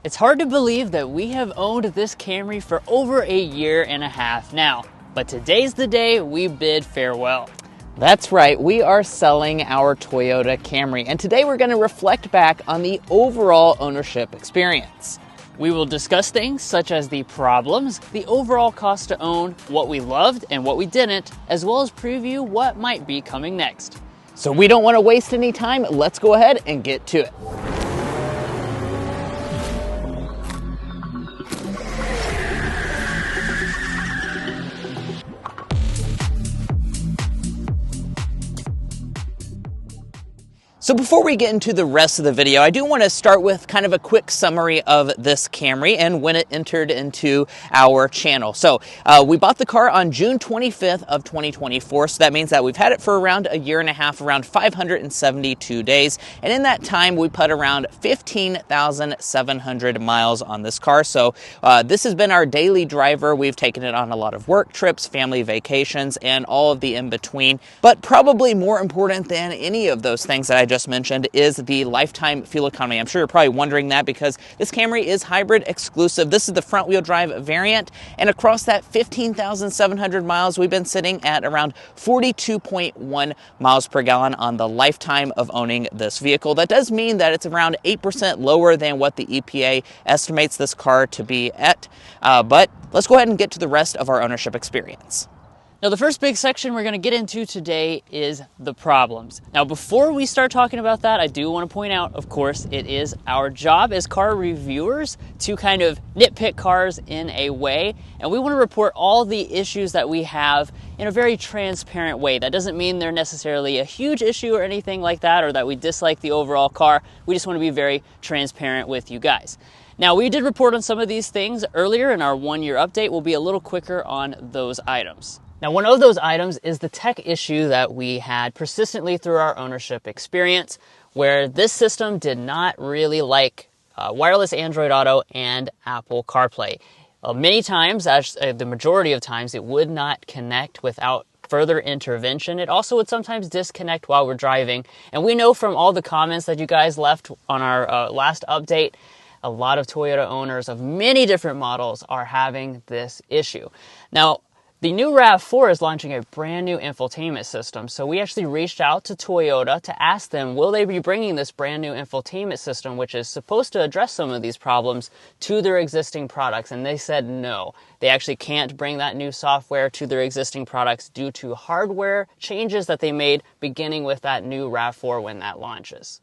It's hard to believe that we have owned this Camry for over a year and a half now, but today's the day we bid farewell. That's right, we are selling our Toyota Camry, and today we're going to reflect back on the overall ownership experience. We will discuss things such as the problems, the overall cost to own, what we loved and what we didn't, as well as preview what might be coming next. So we don't want to waste any time, let's go ahead and get to it. So before we get into the rest of the video, I do want to start with kind of a quick summary of this Camry and when it entered into our channel. So we bought the car on June 25th of 2024, so that means that we've had it for around a year and a half, around 572 days, and in that time we put around 15,700 miles on this car. So this has been our daily driver. We've taken it on a lot of work trips, family vacations, and all of the in-between. But probably more important than any of those things that I just mentioned is the lifetime fuel economy. I'm sure you're probably wondering that because this Camry is hybrid exclusive. This is the front wheel drive variant, and across that 15,700 miles, we've been sitting at around 42.1 miles per gallon on the lifetime of owning this vehicle. That does mean that it's around 8% lower than what the EPA estimates this car to be at, but let's go ahead and get to the rest of our ownership experience. Now, the first big section we're going to get into today is the problems. Now, before we start talking about that, I do want to point out, of course, it is our job as car reviewers to kind of nitpick cars in a way, and we want to report all the issues that we have in a very transparent way. That doesn't mean they're necessarily a huge issue or anything like that, or that we dislike the overall car. We just want to be very transparent with you guys. Now, we did report on some of these things earlier in our one-year update. We'll be a little quicker on those items. Now, one of those items is the tech issue that we had persistently through our ownership experience, where this system did not really like wireless Android Auto and Apple CarPlay. Many times, the majority of times, it would not connect without further intervention. It also would sometimes disconnect while we're driving. And we know from all the comments that you guys left on our last update, a lot of Toyota owners of many different models are having this issue. Now, the new RAV4 is launching a brand new infotainment system, so we actually reached out to Toyota to ask them, will they be bringing this brand new infotainment system, which is supposed to address some of these problems, to their existing products, and they said no. They actually can't bring that new software to their existing products due to hardware changes that they made beginning with that new RAV4 when that launches.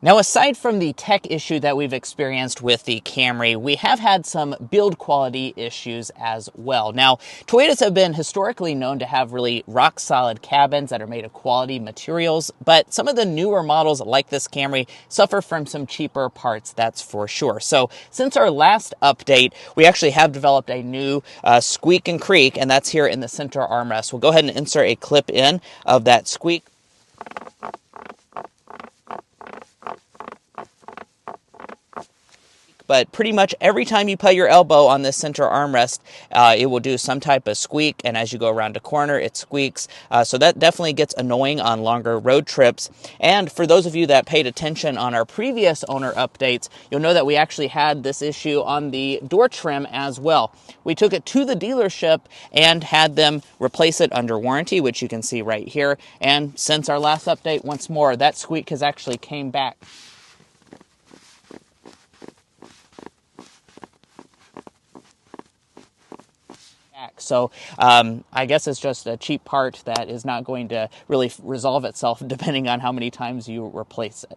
Now, aside from the tech issue that we've experienced with the Camry, we have had some build quality issues as well. Now, Toyotas have been historically known to have really rock-solid cabins that are made of quality materials, but some of the newer models like this Camry suffer from some cheaper parts, that's for sure. So, since our last update, we actually have developed a new squeak and creak, and that's here in the center armrest. We'll go ahead and insert a clip in of that squeak. But pretty much every time you put your elbow on this center armrest, it will do some type of squeak, and as you go around a corner, it squeaks. So that definitely gets annoying on longer road trips. And for those of you that paid attention on our previous owner updates, you'll know that we actually had this issue on the door trim as well. We took it to the dealership and had them replace it under warranty, which you can see right here. And since our last update, once more, that squeak has actually came back. So I guess it's just a cheap part that is not going to really resolve itself depending on how many times you replace it.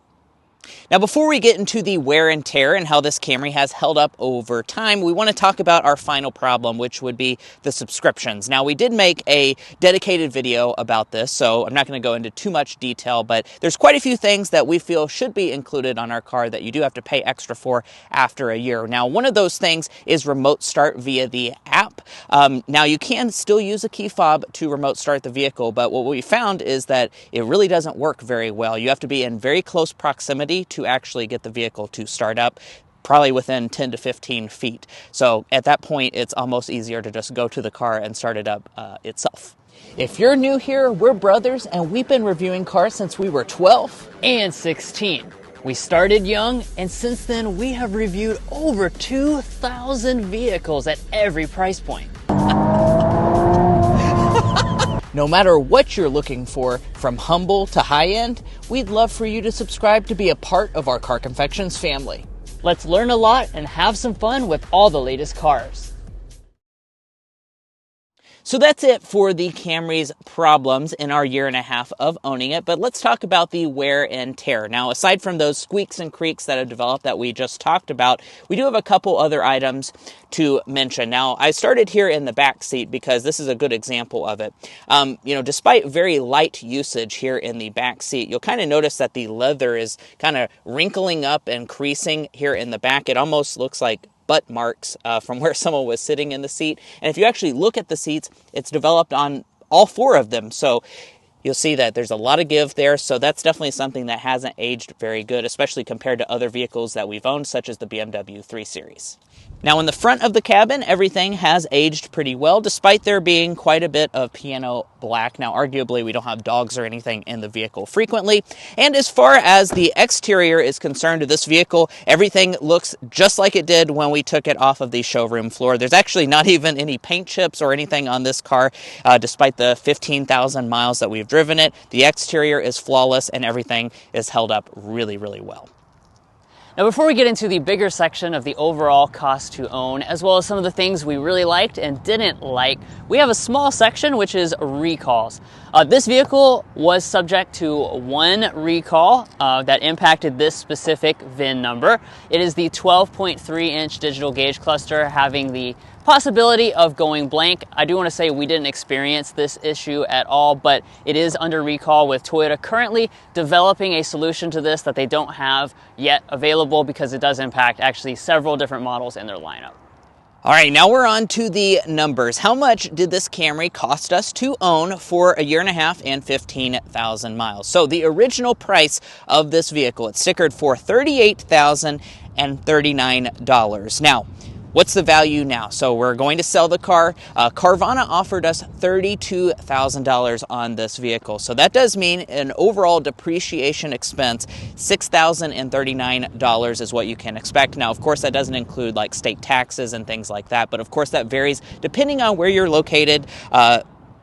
Now, before we get into the wear and tear and how this Camry has held up over time, we want to talk about our final problem, which would be the subscriptions. Now, we did make a dedicated video about this, so I'm not going to go into too much detail, but there's quite a few things that we feel should be included on our car that you do have to pay extra for after a year. Now, one of those things is remote start via the app. Now, you can still use a key fob to remote start the vehicle, but what we found is that it really doesn't work very well. You have to be in very close proximity to actually get the vehicle to start up, probably within 10 to 15 feet. So at that point, it's almost easier to just go to the car and start it up itself. If you're new here, we're brothers, and we've been reviewing cars since we were 12 and 16. We started young, and since then we have reviewed over 2,000 vehicles at every price point. No matter what you're looking for, from humble to high-end, we'd love for you to subscribe to be a part of our Car Confections family. Let's learn a lot and have some fun with all the latest cars. So that's it for the Camry's problems in our year and a half of owning it, but let's talk about the wear and tear. Now, aside from those squeaks and creaks that have developed that we just talked about, we do have a couple other items to mention. Now, I started here in the back seat because this is a good example of it. Despite very light usage here in the back seat, you'll kind of notice that the leather is kind of wrinkling up and creasing here in the back. It almost looks like butt marks from where someone was sitting in the seat. And if you actually look at the seats, it's developed on all four of them. So you'll see that there's a lot of give there. So that's definitely something that hasn't aged very good, especially compared to other vehicles that we've owned, such as the BMW 3 Series. Now, in the front of the cabin, everything has aged pretty well, despite there being quite a bit of piano black. Now, arguably, we don't have dogs or anything in the vehicle frequently. And as far as the exterior is concerned of this vehicle, everything looks just like it did when we took it off of the showroom floor. There's actually not even any paint chips or anything on this car, despite the 15,000 miles that we've driven it. The exterior is flawless, and everything is held up really, really well. Now, before we get into the bigger section of the overall cost to own, as well as some of the things we really liked and didn't like, we have a small section which is recalls. This vehicle was subject to one recall that impacted this specific VIN number. It is the 12.3-inch digital gauge cluster having the possibility of going blank. I do want to say we didn't experience this issue at all, but it is under recall, with Toyota currently developing a solution to this that they don't have yet available, because it does impact actually several different models in their lineup. All right, now we're on to the numbers. How much did this Camry cost us to own for a year and a half and 15,000 miles? So the original price of this vehicle, it's stickered for $38,039. Now, what's the value now? So we're going to sell the car. Carvana offered us $32,000 on this vehicle. So that does mean an overall depreciation expense, $6,039 is what you can expect. Now, of course, that doesn't include like state taxes and things like that. But of course, that varies depending on where you're located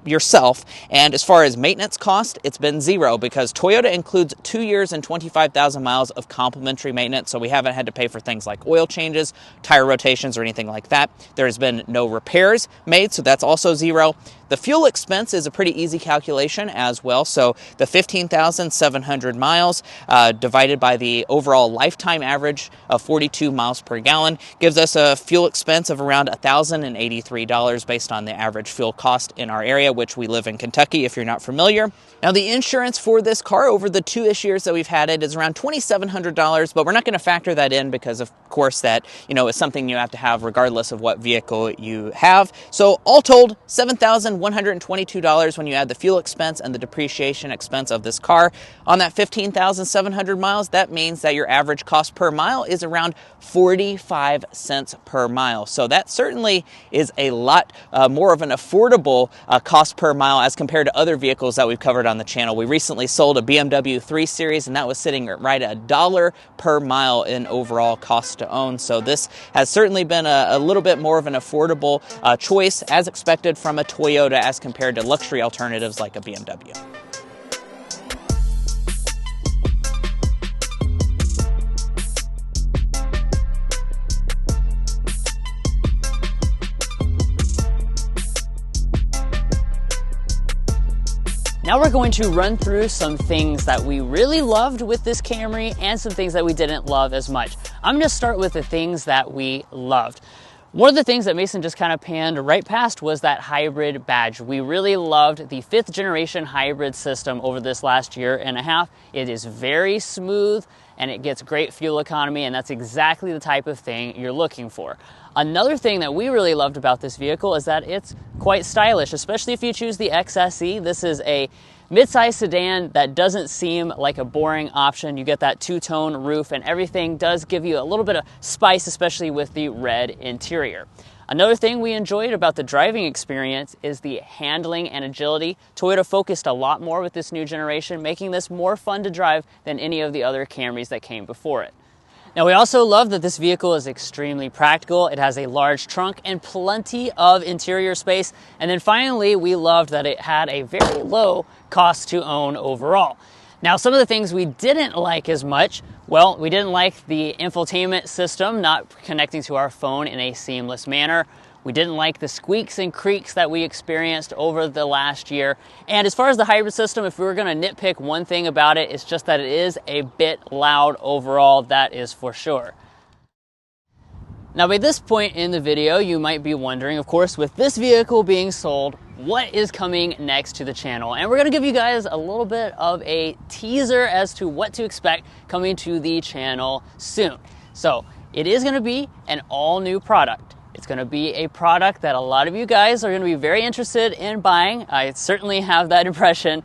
yourself. And as far as maintenance cost, it's been zero, because Toyota includes 2 years and 25,000 miles of complimentary maintenance, so we haven't had to pay for things like oil changes, tire rotations, or anything like that. There's been no repairs made, so that's also zero. The fuel expense is a pretty easy calculation as well. So the 15,700 miles divided by the overall lifetime average of 42 miles per gallon gives us a fuel expense of around $1,083 based on the average fuel cost in our area, which we live in Kentucky, if you're not familiar. Now, the insurance for this car over the 2-ish years that we've had it is around $2,700, but we're not going to factor that in because, of course, that is something you have to have regardless of what vehicle you have. So all told, $7,122 when you add the fuel expense and the depreciation expense of this car. On that 15,700 miles, that means that your average cost per mile is around 45 cents per mile. So that certainly is a lot more of an affordable cost per mile as compared to other vehicles that we've covered on the channel. We recently sold a BMW 3 Series, and that was sitting right at $1 per mile in overall cost to own. So this has certainly been a little bit more of an affordable choice, as expected from a Toyota, as compared to luxury alternatives like a BMW. Now we're going to run through some things that we really loved with this Camry and some things that we didn't love as much. I'm going to start with the things that we loved. One of the things that Mason just kind of panned right past was that hybrid badge. We really loved the 5th generation hybrid system over this last year and a half. It is very smooth and it gets great fuel economy, and that's exactly the type of thing you're looking for. Another thing that we really loved about this vehicle is that it's quite stylish, especially if you choose the XSE. This is a mid-size sedan that doesn't seem like a boring option. You get that two-tone roof, and everything does give you a little bit of spice, especially with the red interior. Another thing we enjoyed about the driving experience is the handling and agility. Toyota focused a lot more with this new generation, making this more fun to drive than any of the other Camrys that came before it. Now, we also love that this vehicle is extremely practical. It has a large trunk and plenty of interior space. And then finally, we loved that it had a very low cost to own overall. Now, some of the things we didn't like as much, well, we didn't like the infotainment system not connecting to our phone in a seamless manner. We didn't like the squeaks and creaks that we experienced over the last year. And as far as the hybrid system, if we were going to nitpick one thing about it, it's just that it is a bit loud overall, that is for sure. Now, by this point in the video, you might be wondering, of course, with this vehicle being sold, what is coming next to the channel? And we're going to give you guys a little bit of a teaser as to what to expect coming to the channel soon. So it is going to be an all new product. It's going to be a product that a lot of you guys are going to be very interested in buying. I certainly have that impression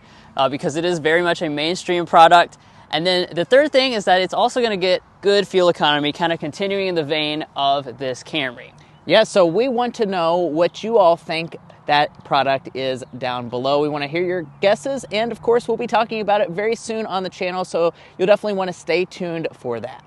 because it is very much a mainstream product. And then the third thing is that it's also going to get good fuel economy, kind of continuing in the vein of this Camry. Yeah, so we want to know what you all think that product is down below. We want to hear your guesses, and of course, we'll be talking about it very soon on the channel, so you'll definitely want to stay tuned for that.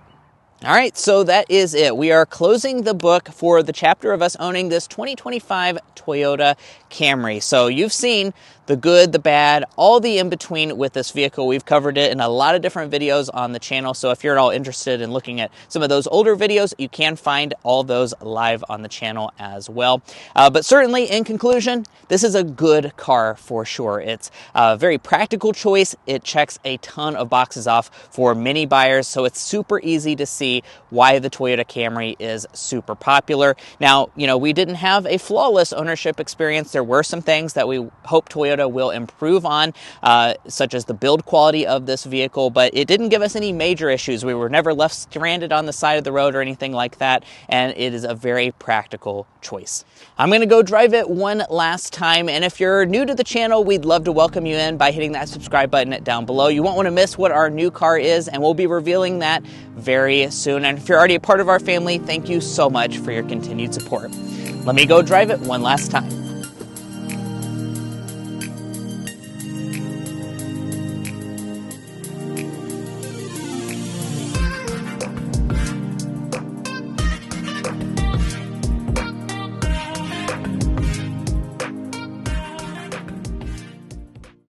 All right, so that is it. We are closing the book for the chapter of us owning this 2025 Toyota Camry. So you've seen the good, the bad, all the in-between with this vehicle. We've covered it in a lot of different videos on the channel. So if you're at all interested in looking at some of those older videos, you can find all those live on the channel as well. But certainly, in conclusion, this is a good car for sure. It's a very practical choice. It checks a ton of boxes off for many buyers. So it's super easy to see why the Toyota Camry is super popular. Now, we didn't have a flawless ownership experience. There were some things that we hope Toyota will improve on, such as the build quality of this vehicle, but it didn't give us any major issues. We were never left stranded on the side of the road or anything like that, and it is a very practical choice. I'm going to go drive it one last time, and if you're new to the channel, we'd love to welcome you in by hitting that subscribe button down below. You won't want to miss what our new car is, and we'll be revealing that very soon. And if you're already a part of our family, thank you so much for your continued support. Let me go drive it one last time.